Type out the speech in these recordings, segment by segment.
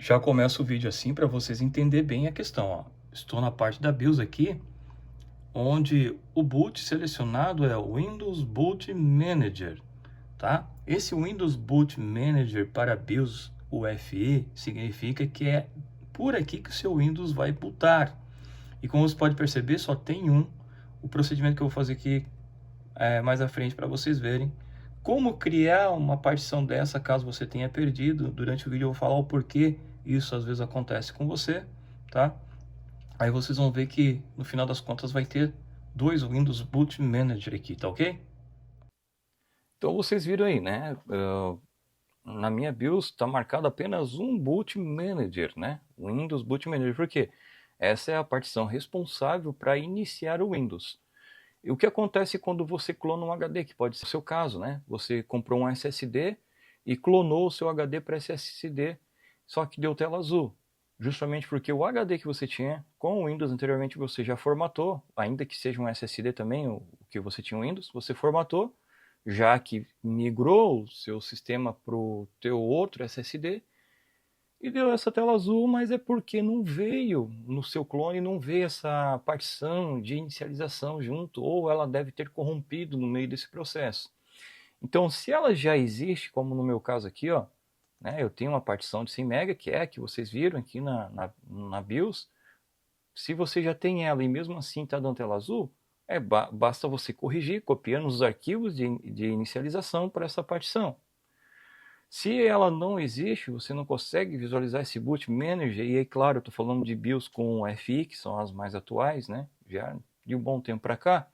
Já começo o vídeo assim para vocês entenderem bem a questão, ó. Estou na parte da BIOS aqui, onde o boot selecionado é o Windows Boot Manager, tá? Esse Windows Boot Manager para BIOS UEFI significa que é por aqui que o seu Windows vai bootar. E como você pode perceber, só tem um. O procedimento que eu vou fazer aqui mais à frente para vocês verem como criar uma partição dessa caso você tenha perdido. Durante o vídeo eu vou falar o porquê isso às vezes acontece com você, tá? Aí vocês vão ver que no final das contas vai ter dois Windows Boot Manager aqui, tá ok? Então vocês viram aí, né? Na minha BIOS está marcado apenas um Boot Manager, né? Windows Boot Manager, por quê? Essa é a partição responsável para iniciar o Windows. E o que acontece quando você clona um HD, que pode ser o seu caso, né? Você comprou um SSD e clonou o seu HD para SSD, só que deu tela azul. Justamente porque o HD que você tinha com o Windows anteriormente você já formatou, ainda que seja um SSD também, o que você tinha no Windows, você formatou, já que migrou o seu sistema para o teu outro SSD, e deu essa tela azul, mas é porque não veio no seu clone, não veio essa partição de inicialização junto, ou ela deve ter corrompido no meio desse processo. Então, se ela já existe, como no meu caso aqui, ó, né, eu tenho uma partição de 100 MB, que é a que vocês viram aqui na BIOS. Se você já tem ela e mesmo assim está dando tela azul, basta você corrigir, copiando os arquivos de inicialização para essa partição. Se ela não existe, você não consegue visualizar esse Boot Manager, e aí, claro, eu estou falando de BIOS com FI, que são as mais atuais, né? Já de um bom tempo para cá,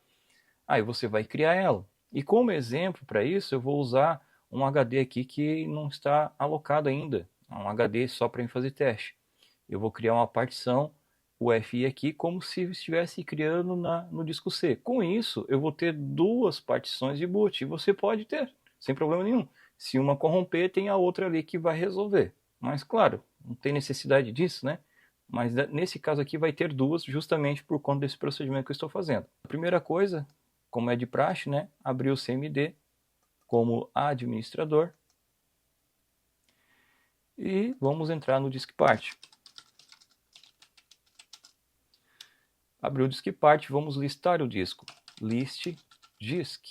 aí você vai criar ela. E como exemplo para isso, eu vou usar um HD aqui que não está alocado ainda, um HD só para fazer teste. Eu vou criar uma partição UEFI aqui como se estivesse criando no disco C. Com isso, eu vou ter duas partições de boot, e você pode ter, sem problema nenhum. Se uma corromper, tem a outra ali que vai resolver. Mas claro, não tem necessidade disso, né? Mas nesse caso aqui vai ter duas, justamente por conta desse procedimento que eu estou fazendo. A primeira coisa, como é de praxe, né? Abrir o CMD como administrador. E vamos entrar no DiskPart. Abriu o DiskPart, vamos listar o disco. List disk.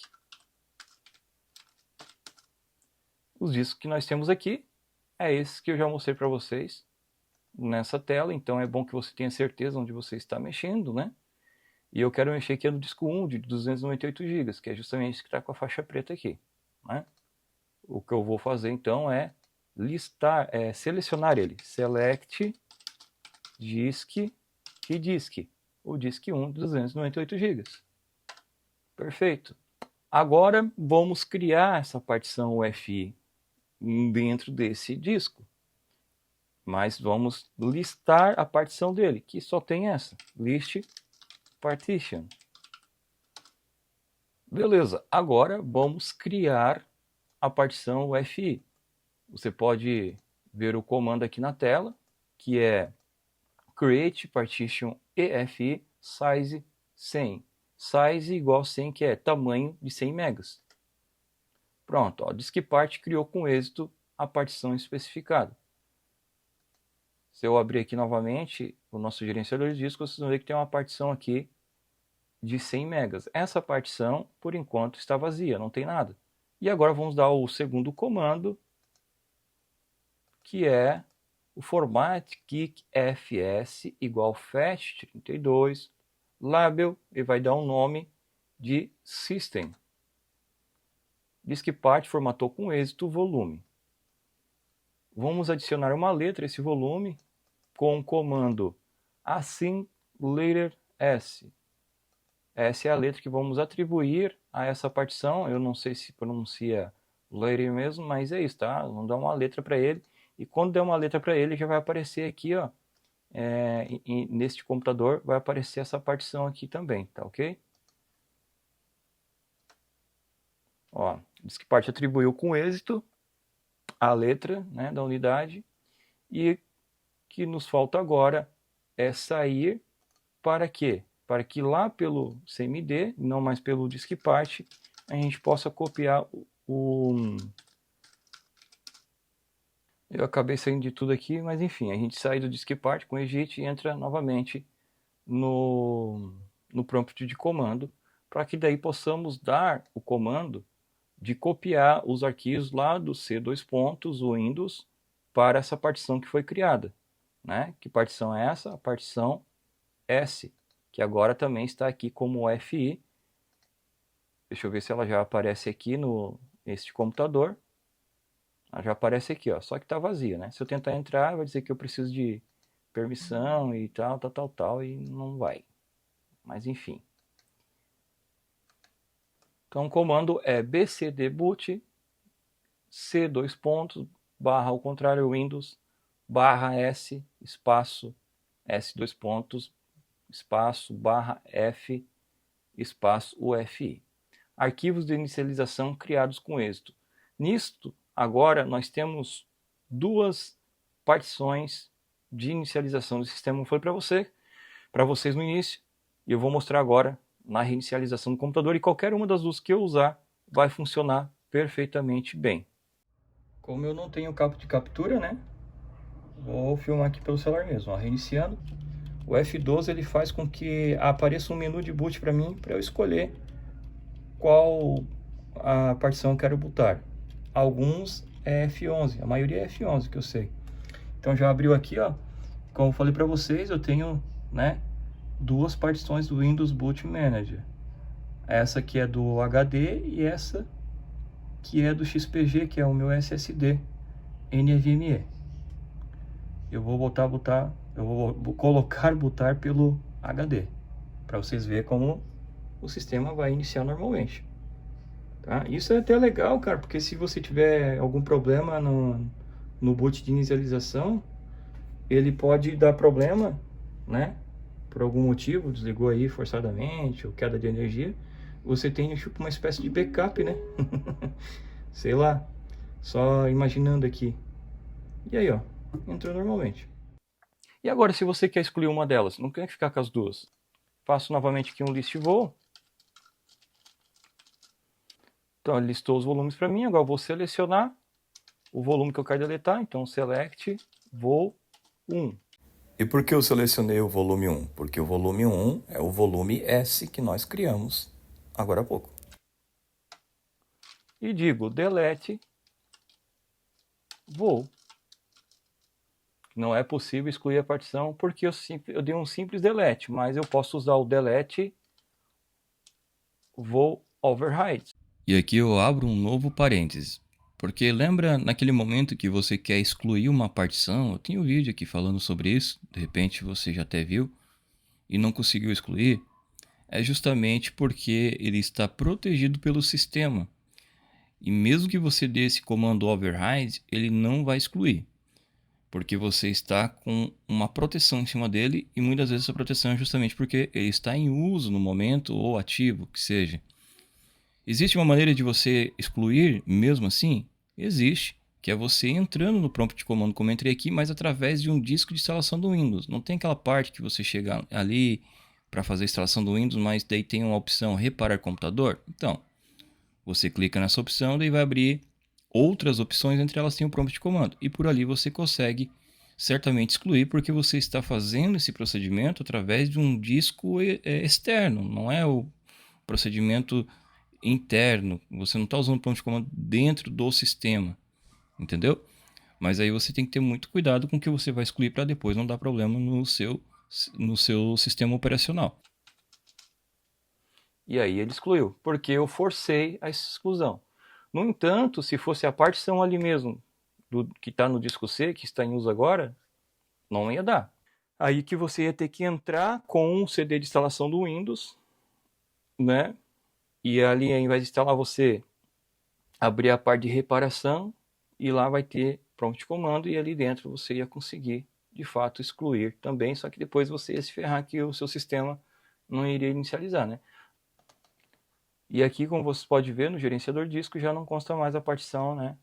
Os discos que nós temos aqui é esses que eu já mostrei para vocês nessa tela, então é bom que você tenha certeza onde você está mexendo, né? E eu quero mexer aqui no disco 1 de 298 GB, que é justamente esse que está com a faixa preta aqui, né? O que eu vou fazer então é selecionar ele. Select disk, que disk? O disk 1 de 298 GB. Perfeito. Agora vamos criar essa partição UEFI dentro desse disco. Mas vamos listar a partição dele, que só tem essa. List partition. Beleza, agora vamos criar a partição UEFI. Você pode ver o comando aqui na tela, que é create partition EFI size 100. Size igual 100, que é tamanho de 100 megas. Pronto, ó, DiskPart criou com êxito a partição especificada. Se eu abrir aqui novamente o nosso gerenciador de discos, vocês vão ver que tem uma partição aqui de 100 megas. Essa partição, por enquanto, está vazia, não tem nada. E agora vamos dar o segundo comando, que é o format kick fs igual fat32 label, e vai dar um nome de system. DiskPart formatou com êxito o volume. Vamos adicionar uma letra a esse volume com o comando assign letter s. Essa é a letra que vamos atribuir a essa partição. Eu não sei se pronuncia letter mesmo, mas é isso, tá? Vamos dar uma letra para ele. E quando der uma letra para ele, já vai aparecer aqui, ó, neste computador, vai aparecer essa partição aqui também, tá ok? Ó, DiskPart atribuiu com êxito a letra, né, da unidade, e o que nos falta agora é sair para quê? Para que lá pelo CMD, não mais pelo DiskPart, a gente possa copiar Eu acabei saindo de tudo aqui, mas enfim, a gente sai do diskpart com Exit e entra novamente no prompt de comando, para que daí possamos dar o comando de copiar os arquivos lá do C2 pontos, o Windows, para essa partição que foi criada. Né? Que partição é essa? A partição S, que agora também está aqui como FI. Deixa eu ver se ela já aparece aqui neste computador. Ela já aparece aqui, ó, só que está vazia, né? Se eu tentar entrar, vai dizer que eu preciso de permissão e tal, e não vai. Mas enfim. Então o comando é bcdboot c2 pontos barra ao contrário Windows barra S espaço S2 pontos espaço barra F espaço UFI. Arquivos de inicialização criados com êxito. Nisto, agora nós temos duas partições de inicialização do sistema. Foi para vocês no início, e eu vou mostrar agora na reinicialização do computador, e qualquer uma das duas que eu usar vai funcionar perfeitamente bem. Como eu não tenho cabo de captura, né? Vou filmar aqui pelo celular mesmo, ó, reiniciando. O F12 ele faz com que apareça um menu de boot para mim, para eu escolher qual a partição eu quero bootar. Alguns é F11, a maioria é F11 que eu sei. Então já abriu aqui, ó. Como eu falei para vocês, eu tenho, né, duas partições do Windows Boot Manager. Essa aqui é do HD e essa que é do XPG, que é o meu SSD NVMe. Eu vou colocar bootar pelo HD, para vocês verem como o sistema vai iniciar normalmente. Tá? Isso é até legal, cara, porque se você tiver algum problema no boot de inicialização, ele pode dar problema, né? Por algum motivo, desligou aí forçadamente, ou queda de energia, você tem tipo uma espécie de backup, né? Sei lá, só imaginando aqui. E aí, ó, entrou normalmente. E agora, se você quer excluir uma delas, não quer ficar com as duas, faço novamente aqui um list vou. Então ele listou os volumes para mim, agora eu vou selecionar o volume que eu quero deletar, então select vol 1. E por que eu selecionei o volume 1? Porque o volume 1 é o volume S que nós criamos agora há pouco. E digo delete vol. Não é possível excluir a partição porque eu dei um simples delete, mas eu posso usar o delete vol override. E aqui eu abro um novo parênteses. Porque lembra naquele momento que você quer excluir uma partição? Eu tenho um vídeo aqui falando sobre isso, de repente você já até viu, e não conseguiu excluir. É justamente porque ele está protegido pelo sistema. E mesmo que você dê esse comando override, ele não vai excluir. Porque você está com uma proteção em cima dele, e muitas vezes essa proteção é justamente porque ele está em uso no momento ou ativo, que seja. Existe uma maneira de você excluir mesmo assim? Existe, que é você entrando no prompt de comando como eu entrei aqui, mas através de um disco de instalação do Windows. Não tem aquela parte que você chega ali para fazer a instalação do Windows, mas daí tem uma opção reparar computador? Então, você clica nessa opção, daí vai abrir outras opções, entre elas tem o prompt de comando. E por ali você consegue certamente excluir, porque você está fazendo esse procedimento através de um disco externo, não é o procedimento interno. Você não está usando o prompt de comando dentro do sistema, entendeu? Mas aí você tem que ter muito cuidado com o que você vai excluir para depois não dar problema no seu sistema operacional. E aí ele excluiu, porque eu forcei a exclusão. No entanto, se fosse a partição ali mesmo, que está no disco C, que está em uso agora, não ia dar. Aí que você ia ter que entrar com um CD de instalação do Windows, né? E ali, ao invés de instalar, você abrir a parte de reparação, e lá vai ter prompt de comando, e ali dentro você ia conseguir, de fato, excluir também, só que depois você ia se ferrar que o seu sistema não iria inicializar, né? E aqui, como você pode ver, no gerenciador disco já não consta mais a partição, né?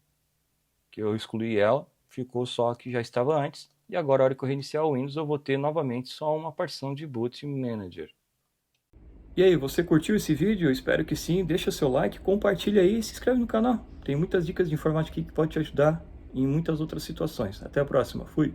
Que eu excluí ela, ficou só que já estava antes. E agora, a hora que eu reiniciar o Windows, eu vou ter novamente só uma partição de Boot Manager. E aí, você curtiu esse vídeo? Eu espero que sim. Deixa seu like, compartilha aí e se inscreve no canal. Tem muitas dicas de informática aqui que pode te ajudar e em muitas outras situações. Até a próxima. Fui!